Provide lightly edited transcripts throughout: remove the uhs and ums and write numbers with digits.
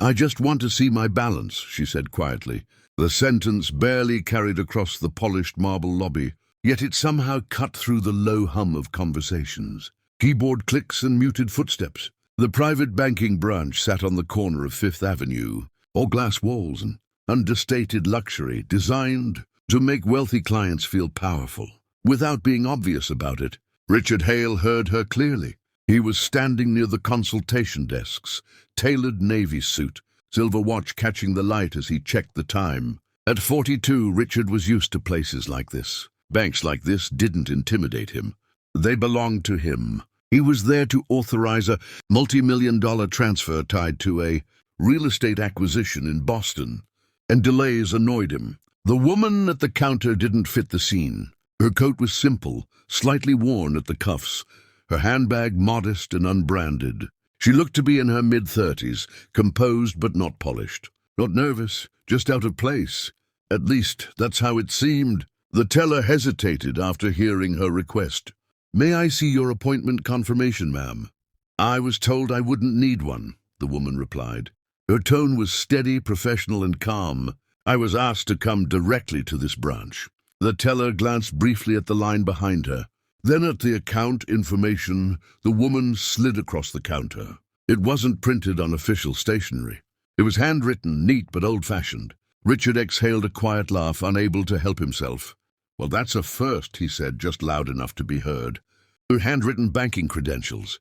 "I just want to see my balance," she said quietly. The sentence barely carried across the polished marble lobby, yet it somehow cut through the low hum of conversations. Keyboard clicks and muted footsteps. The private banking branch sat on the corner of Fifth Avenue, all glass walls and understated luxury, designed to make wealthy clients feel powerful, without being obvious about it. Richard Hale heard her clearly. He was standing near the consultation desks, tailored navy suit, silver watch catching the light as he checked the time. At 42, Richard was used to places like this. Banks like this didn't intimidate him. They belonged to him. He was there to authorize a multi-million-dollar transfer tied to a real estate acquisition in Boston, and delays annoyed him. The woman at the counter didn't fit the scene. Her coat was simple, slightly worn at the cuffs, her handbag modest and unbranded. She looked to be in her mid-30s, composed but not polished. Not nervous, just out of place. At least, that's how it seemed. The teller hesitated after hearing her request. "May I see your appointment confirmation, ma'am?" "I was told I wouldn't need one," the woman replied. Her tone was steady, professional, and calm. "I was asked to come directly to this branch." The teller glanced briefly at the line behind her. Then at the account information, the woman slid across the counter. It wasn't printed on official stationery. It was handwritten, neat but old-fashioned. Richard exhaled a quiet laugh, unable to help himself. "Well, that's a first," he said, just loud enough to be heard. Her handwritten banking credentials.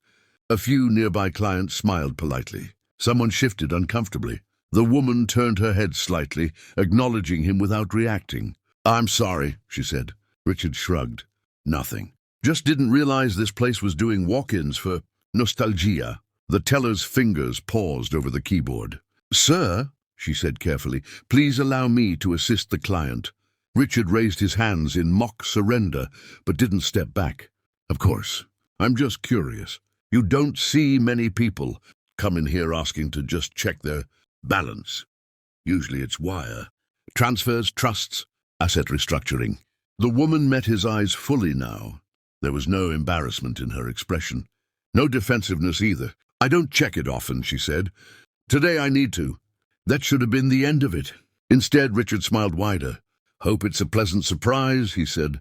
A few nearby clients smiled politely. Someone shifted uncomfortably. The woman turned her head slightly, acknowledging him without reacting. "I'm sorry," she said. Richard shrugged. "Nothing. Just didn't realize this place was doing walk-ins for nostalgia." The teller's fingers paused over the keyboard. "Sir," she said carefully, "please allow me to assist the client." Richard raised his hands in mock surrender, but didn't step back. "Of course. I'm just curious. You don't see many people come in here asking to just check their balance. Usually it's wire transfers, trusts, asset restructuring." The woman met his eyes fully now. There was no embarrassment in her expression. No defensiveness either. "I don't check it often," she said. "Today I need to." That should have been the end of it. Instead, Richard smiled wider. "Hope it's a pleasant surprise," he said,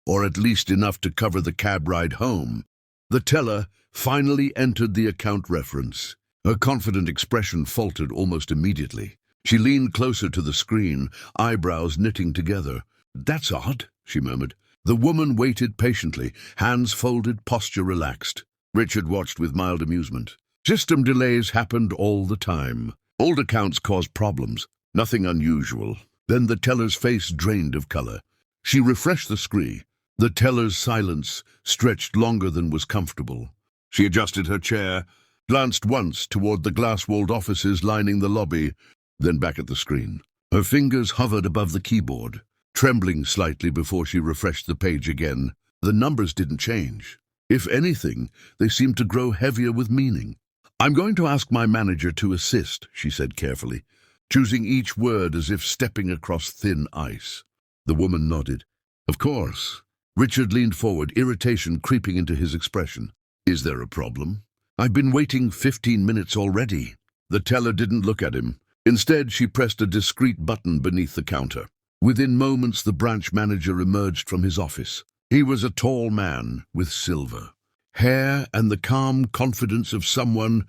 "or at least enough to cover the cab ride home." The teller finally entered the account reference. Her confident expression faltered almost immediately. She leaned closer to the screen, eyebrows knitting together. "That's odd," she murmured. The woman waited patiently, hands folded, posture relaxed. Richard watched with mild amusement. System delays happened all the time. Old accounts caused problems, nothing unusual. Then the teller's face drained of color. She refreshed the screen. The teller's silence stretched longer than was comfortable. She adjusted her chair, glanced once toward the glass-walled offices lining the lobby, then back at the screen. Her fingers hovered above the keyboard, trembling slightly before she refreshed the page again. The numbers didn't change. If anything, they seemed to grow heavier with meaning. "I'm going to ask my manager to assist," she said carefully, choosing each word as if stepping across thin ice. The woman nodded. "Of course." Richard leaned forward, irritation creeping into his expression. "Is there a problem?" "I've been waiting 15 minutes already." The teller didn't look at him. Instead, she pressed a discreet button beneath the counter. Within moments, the branch manager emerged from his office. He was a tall man with silver hair and the calm confidence of someone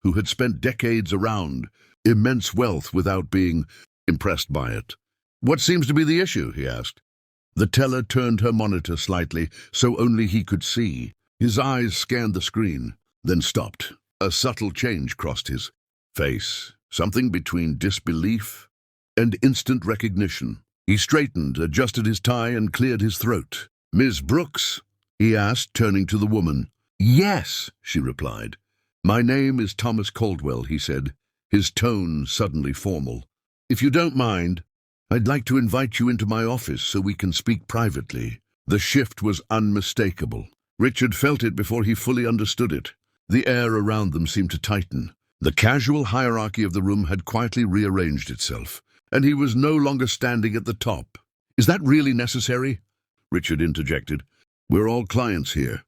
who had spent decades around immense wealth without being impressed by it. "What seems to be the issue?" he asked. The teller turned her monitor slightly, so only he could see. His eyes scanned the screen, then stopped. A subtle change crossed his face, something between disbelief and instant recognition. He straightened, adjusted his tie, and cleared his throat. "Miss Brooks?" he asked, turning to the woman. "Yes," she replied. "My name is Thomas Caldwell," he said, his tone suddenly formal. "If you don't mind, I'd like to invite you into my office so we can speak privately." The shift was unmistakable. Richard felt it before he fully understood it. The air around them seemed to tighten. The casual hierarchy of the room had quietly rearranged itself, and he was no longer standing at the top. "Is that really necessary?" Richard interjected. "We're all clients here."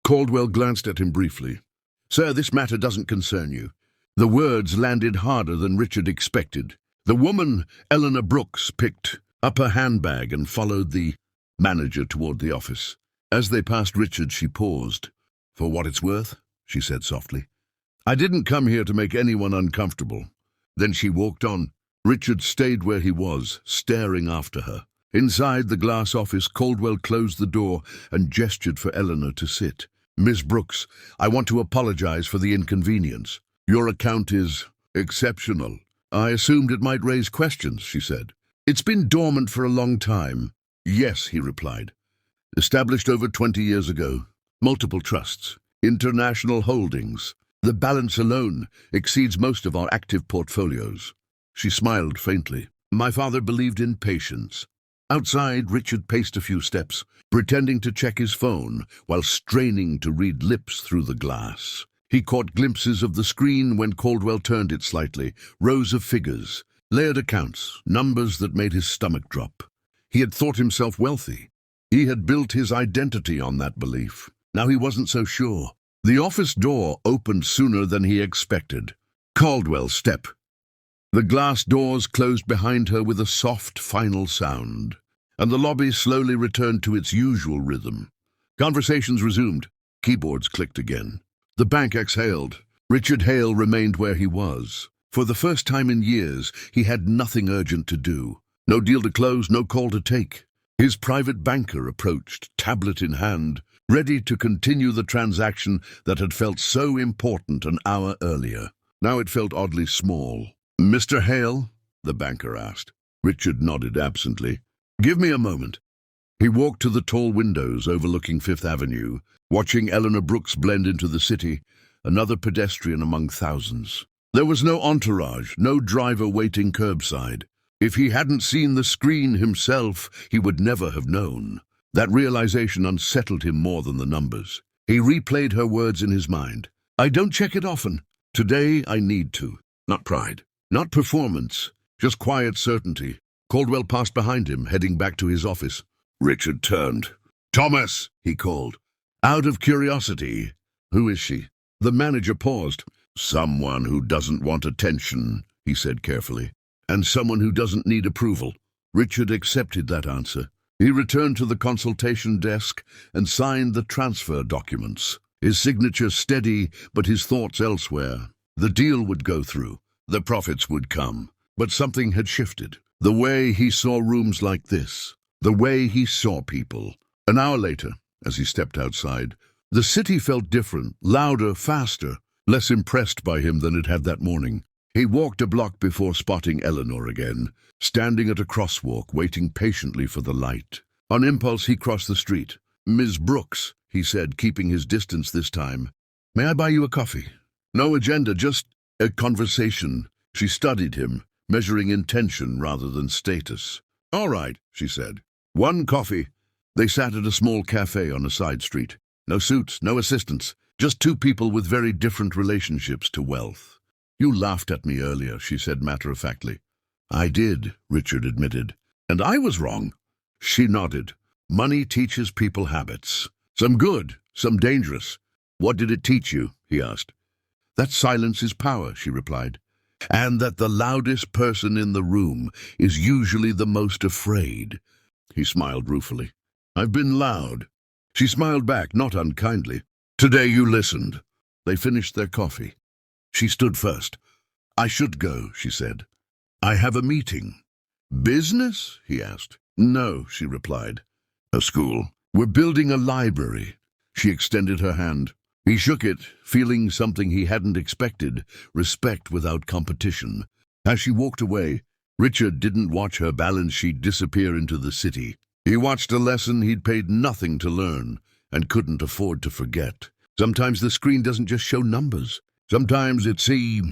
Caldwell glanced at him briefly. "Sir, this matter doesn't concern you. The words landed harder than Richard expected. The woman, Eleanor Brooks, picked up her handbag and followed the manager toward the office. As they passed Richard, she paused. "For what it's worth," she said softly, "I didn't come here to make anyone uncomfortable." Then she walked on. Richard stayed where he was, staring after her. Inside the glass office, Caldwell closed the door and gestured for Eleanor to sit. "Miss Brooks, I want to apologize for the inconvenience. Your account is exceptional. I assumed it might raise questions," she said. "It's been dormant for a long time." "Yes," he replied. "Established over 20 years ago. Multiple trusts, international holdings. The balance alone exceeds most of our active portfolios." She smiled faintly. "My father believed in patience." Outside, Richard paced a few steps, pretending to check his phone while straining to read lips through the glass. He caught glimpses of the screen when Caldwell turned it slightly, rows of figures, layered accounts, numbers that made his stomach drop. He had thought himself wealthy. He had built his identity on that belief. Now he wasn't so sure. The office door opened sooner than he expected. Caldwell's step. The glass doors closed behind her with a soft, final sound, and the lobby slowly returned to its usual rhythm. Conversations resumed. Keyboards clicked again. The bank exhaled. Richard Hale remained where he was. For the first time in years, he had nothing urgent to do. No deal to close, no call to take. His private banker approached, tablet in hand, ready to continue the transaction that had felt so important an hour earlier. Now it felt oddly small. "Mr. Hale?" the banker asked. Richard nodded absently. "Give me a moment." He walked to the tall windows overlooking Fifth Avenue, watching Eleanor Brooks blend into the city, another pedestrian among thousands. There was no entourage, no driver waiting curbside. If he hadn't seen the screen himself, he would never have known. That realization unsettled him more than the numbers. He replayed her words in his mind. "I don't check it often. Today I need to." Not pride, not performance, just quiet certainty. Caldwell passed behind him, heading back to his office. Richard turned. "Thomas," he called. Out of curiosity. "Who is she?" The manager paused. "Someone who doesn't want attention," he said carefully. "And someone who doesn't need approval." Richard accepted that answer. He returned to the consultation desk and signed the transfer documents. His signature steady, but his thoughts elsewhere. The deal would go through. The profits would come. But something had shifted. The way he saw rooms like this. The way he saw people. An hour later, as he stepped outside, the city felt different, louder, faster, less impressed by him than it had that morning. He walked a block before spotting Eleanor again, standing at a crosswalk, waiting patiently for the light. On impulse, he crossed the street. "Ms. Brooks," he said, keeping his distance this time. "May I buy you a coffee?" "No agenda, just a conversation." She studied him, measuring intention rather than status. "All right," she said. "One coffee." They sat at a small cafe on a side street. No suits, no assistants, just two people with very different relationships to wealth. "You laughed at me earlier," she said matter-of-factly. "I did," Richard admitted. "And I was wrong." She nodded. "Money teaches people habits. Some good, some dangerous." "What did it teach you?" he asked. "That silence is power," she replied. "And that the loudest person in the room is usually the most afraid." He smiled ruefully. "I've been loud." She smiled back, not unkindly. "Today you listened." They finished their coffee. She stood first. "I should go," she said. "I have a meeting." "Business?" he asked. "No," she replied. "A school. We're building a library." She extended her hand. He shook it, feeling something he hadn't expected, respect without competition. As she walked away, Richard didn't watch her balance sheet disappear into the city. He watched a lesson he'd paid nothing to learn and couldn't afford to forget. Sometimes the screen doesn't just show numbers. Sometimes it sees